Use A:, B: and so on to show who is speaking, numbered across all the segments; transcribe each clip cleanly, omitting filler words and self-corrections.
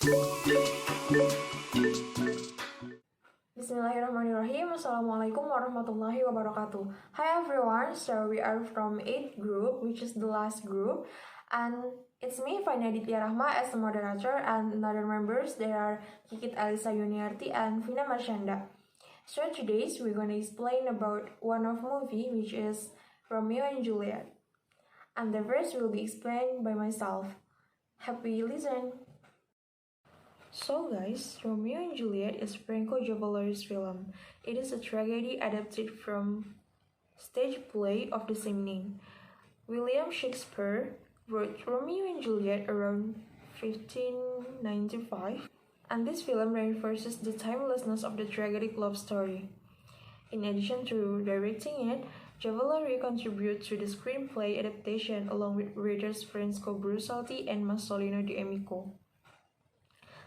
A: Bismillahirrahmanirrahim. Assalamualaikum warahmatullahi wabarakatuh. Hi everyone, so we are from 8th group, which is the last group, and it's me, Fanny Adhithia as the moderator, and another members, there are Kikit, Elisa, Yuniarti, and Vina Marshanda. So today we're going to explain about one of movie, which is Romeo and Juliet, and the verse will be explained by myself. Happy listen! So guys, Romeo and Juliet is Franco Joveller's film. It is a tragedy adapted from stage play of the same name. William Shakespeare wrote Romeo and Juliet around 1595, and this film reinforces the timelessness of the tragic love story. In addition to directing it, Jovellery contributed to the screenplay adaptation along with writers Francesco Brusalti and Masolino di Amico.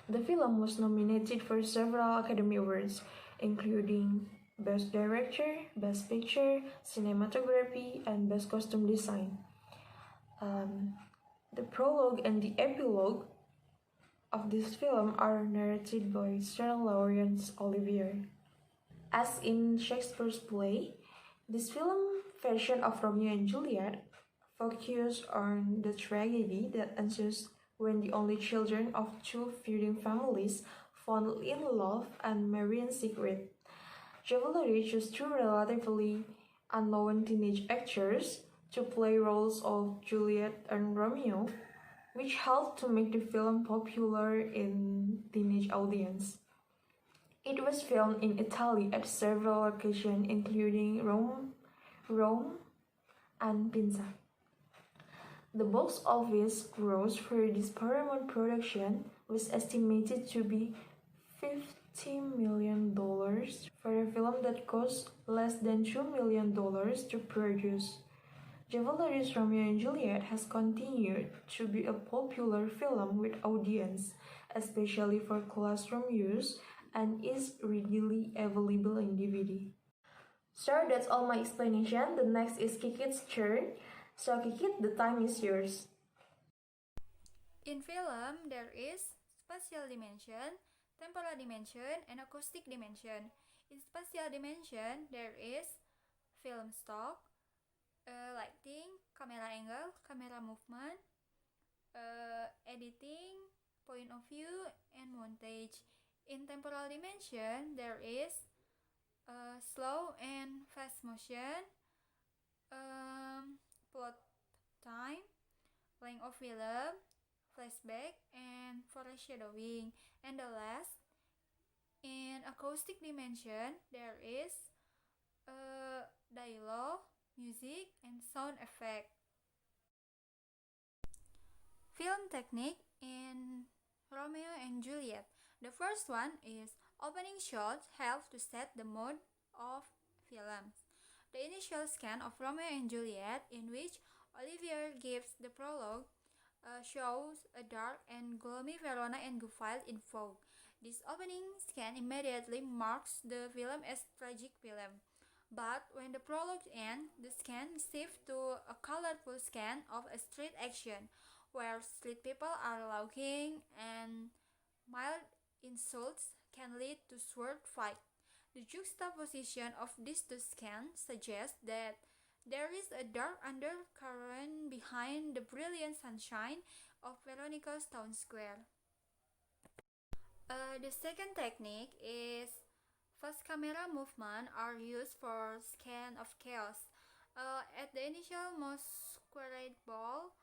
A: The film was nominated for several Academy Awards, including Best Director, Best Picture, Cinematography, and Best Costume Design. The prologue and the epilogue of this film are narrated by Sir Lawrence Olivier. As in Shakespeare's play, this film version of Romeo and Juliet focuses on the tragedy that ensues when the only children of two feuding families fall in love and marry in secret. Jovellery chose two relatively unknown teenage actors to play roles of Juliet and Romeo, which helped to make the film popular in teenage audience. It was filmed in Italy at several locations including Rome, and Pisa. The box office gross for this Paramount production was estimated to be $50 million for a film that cost less than $2 million to produce. Jovellery's Romeo and Juliet has continued to be a popular film with audience, especially for classroom use, and is readily available in DVD. So that's all my explanation. The next is Kikit's turn. So Kikit, the time is yours.
B: In film, there is spatial dimension, temporal dimension, and acoustic dimension. In spatial dimension, there is film stock, lighting, camera angle, camera movement, editing, point of view, and montage. In temporal dimension, there is slow and fast motion, plot time, length of film, flashback, and foreshadowing. And the last, in acoustic dimension, there is dialogue, music, and sound effect. Film technique in Romeo and Juliet. The first one is opening shot helps to set the mood of film. The initial scan of Romeo and Juliet, in which Olivier gives the prologue, shows a dark and gloomy Verona and Gufile in fog. This opening scan immediately marks the film as tragic film. But when the prologue ends, the scan shifts to a colorful scan of a street action, where street people are laughing and mild insults can lead to sword fight. The juxtaposition of these two scans suggests that there is a dark undercurrent behind the brilliant sunshine of Veronica's town square. The second technique is fast camera movement are used for scan of chaos. At the initial masquerade ball,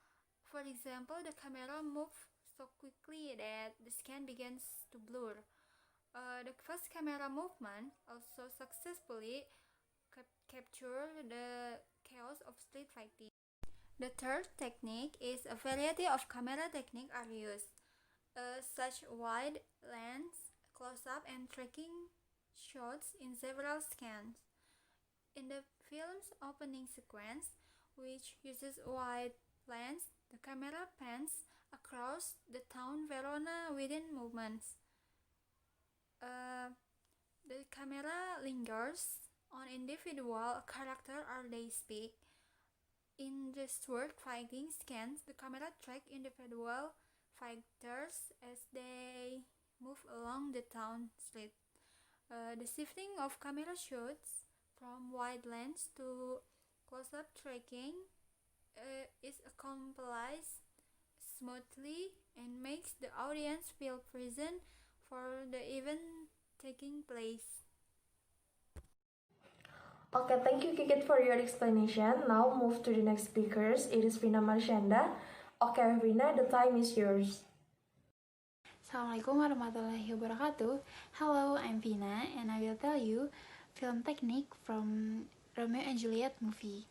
B: for example, the camera moves so quickly that the scan begins to blur. The fast camera movement also successfully capture the chaos of street fighting. The third technique is a variety of camera techniques are used, such wide lens, close-up, and tracking shots in several scans. In the film's opening sequence, which uses wide lens, the camera pans across the town Verona within movements. The camera lingers on individual character as they speak. In the sword fighting scans, the camera tracks individual factors as they move along the town street. The shifting of camera shots from wide lens to close-up tracking is accomplished smoothly and makes the audience feel present for the event taking place.
A: Okay, thank you Kikit for your explanation. Now move to the next speakers. It is Vina Marshanda. Okay, Vina, the time is yours.
C: Assalamualaikum warahmatullahi wabarakatuh. Hello, I'm Vina and I will tell you film technique from Romeo and Juliet movie.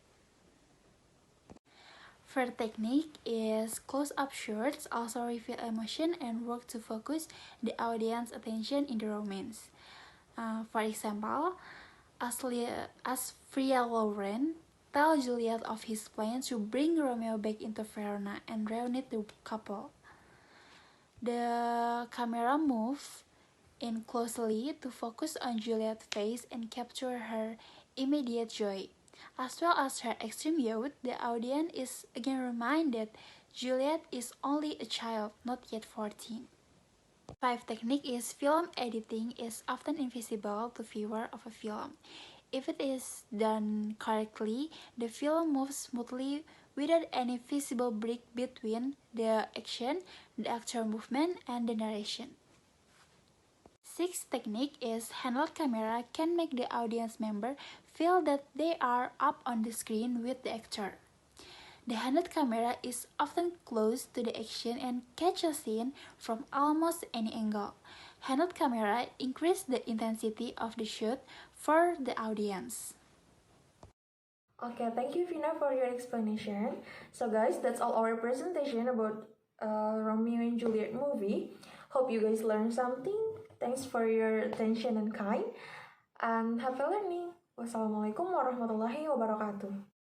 C: First technique is close-up shots also reveal emotion and work to focus the audience attention in the romance. For example, as Freya Lauren tell Juliet of his plans to bring Romeo back into Verona and reunite the couple. The camera moves in closely to focus on Juliet's face and capture her immediate joy. As well as her extreme youth, the audience is again reminded Juliet is only a child, not yet 14. Five technique is film editing is often invisible to viewer of a film. If it is done correctly, the film moves smoothly without any visible break between the action, the actor movement, and the narration. Sixth technique is handheld camera can make the audience member feel that they are up on the screen with the actor. The handheld camera is often close to the action and catch a scene from almost any angle. Handheld camera increase the intensity of the shot for the audience.
A: Okay, thank you Vina for your explanation. So guys, that's all our presentation about Romeo and Juliet movie. Hope you guys learned something. Thanks for your attention and kind. And happy learning. Wassalamualaikum warahmatullahi wabarakatuh.